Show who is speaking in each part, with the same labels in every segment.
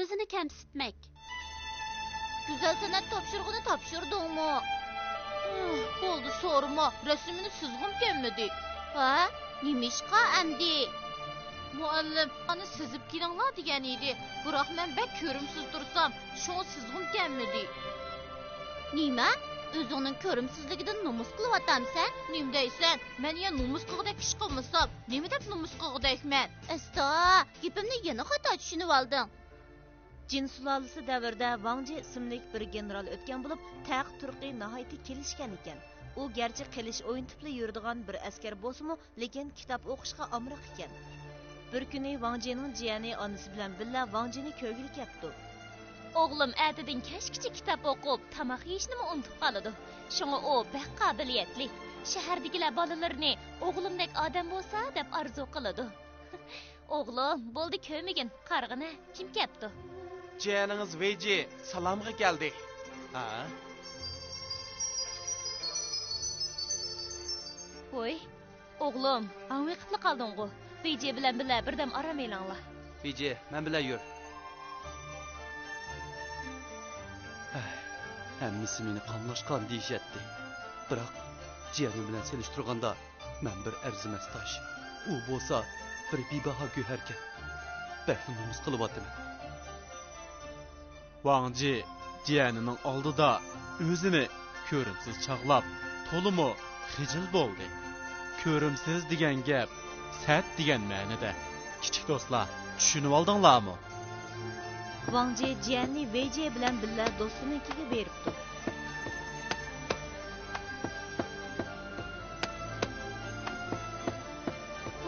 Speaker 1: özünü kemsitmek. Güzel sanat topşurğunu topşurdun mu? Oldu sorma, resimini sızgım gelmedi. Ha? Nimişqa endi? Muallim, bana sızıp giringlar degan edi. Biroq men bek ko'rimsiz tursam, şoň sızgım gelmedi. Nima? Özüňniň ko'rimsizligidan numus qilýatamsan? Nim deysen? Men ya numus qilgudek iş qilmasam, nima dep numus qilgudekman? Esta, gepimni yana xato tushunib olding.
Speaker 2: Jin sulolasi davrida Wang Ji ismli bir general o'tgan bo'lib, taq turqi nihoyatda kelishgan ekan. U garchi qilish o'yin tipli yuradigan bir askar bo'lsa-mu, lekin kitob o'qishga amroq ekan. Bir kuni Wang Jining jiyani onasi bilan birga Wang Jini ko'rgili kelibdi.
Speaker 1: O'g'lim ertadan kechgacha kitob o'qib, tamoq yeyishni unutib qoladi. Shunga u bek qobiliyatli. Shahardagilar bolalarini o'g'limdek odam bo'lsa deb orzu qiladi. O'g'lim, bo'ldi ko'migin, qarg'ina, kim kelibdi?
Speaker 3: Jiyaningiz Veji salomga keldi. Ha?
Speaker 1: Voy, o'g'lim, anvi qilib qolding-ku. Veji bilan birga birdam aram elanglar.
Speaker 4: Veji, men bilan yur. Hammasi meni qamlashgan deyishatdi. Biroq jiyanim bilan selishtirganda men bir arzimas tosh. U bo'lsa bir bebaho go'harkan. Bakni nomus qilyapman.
Speaker 3: Wang Ji jiyanining oldida o'zini ko'rimsiz chaqlab, to'limi xijil bo'ldi. Ko'rimsiz degan gap sat degan ma'noda. Kichik do'stlar, tushunib oldinglarmi?
Speaker 2: Wang Ji jiyani Veji bilan birga do'stinikiga beribdi.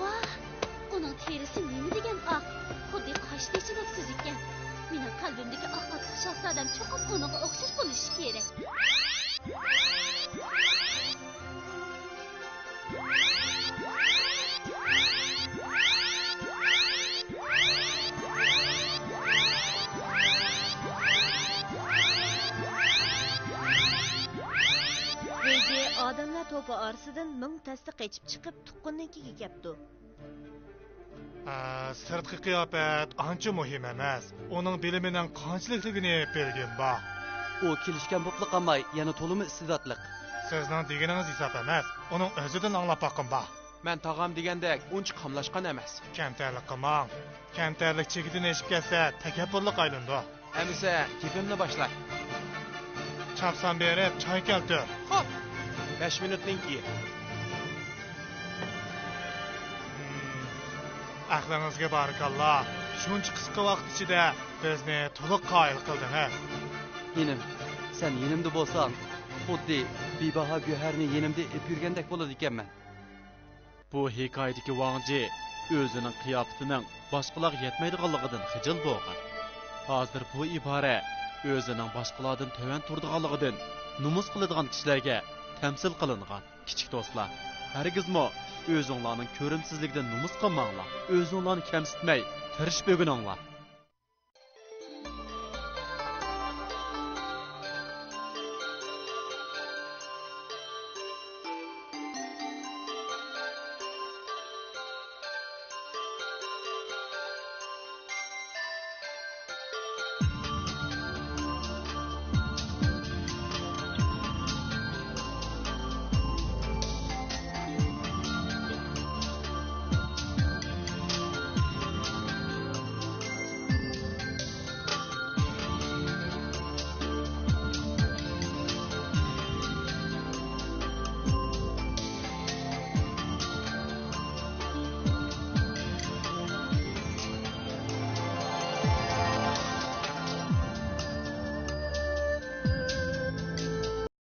Speaker 1: Vah, uning terisi nima degan oq, xuddi qoshdechidek ekan. Mening qalbimdagi oq otliq shahzodam cho'qib uningga o'xshash bo'lishi kerak.
Speaker 2: Veji odamlar to'pi orasidan ming tasdiq qechib chiqib tuqqunnikiga kelibdi.
Speaker 5: Sirtqi qiyofat ancha muhim emas. Uning bilimining qanchalikligini bilgin bor.
Speaker 4: U kelishgan bo'pli qolmay, yana to'limi istidodliq.
Speaker 5: Sizning deganingiz hisob emas. Uning o'zidan anglab boqim bor.
Speaker 3: Men tog'am degandek uncha qamlashgan emas.
Speaker 5: Kamtarlik qilmang. Kamtarlik chekidan eshib ketsa, takabburlik aylandi.
Speaker 3: Emisa, gapimni boshla.
Speaker 5: Chapsan berib, choy keltir.
Speaker 3: Xo'p. 5 minutdan keyin.
Speaker 5: Aqlingizga barakalloh. Shuncha qisqa vaqt ichida bizni to'liq qoyil qildingiz.
Speaker 4: Yenim, sen yenimda bo'lsan, xuddi bebaho go'harni yenimda ep yurgandek bo'ladi ekanman.
Speaker 3: Bu hikoyadagi Wang Ji o'zining qiyofatining boshqalarga yetmaydiganligidan xijil bo'lgan. Hozir bu ibora o'zining boshqalardan to'van turadiganligidan numus qiladigan kishilarga tamsil qilingan. Kichik do'stlar, hargizmi o'zinglarning ko'rimsizligidan numus qilmanglar. O'zinglarni kamsitmay, tirish bo'guninglar.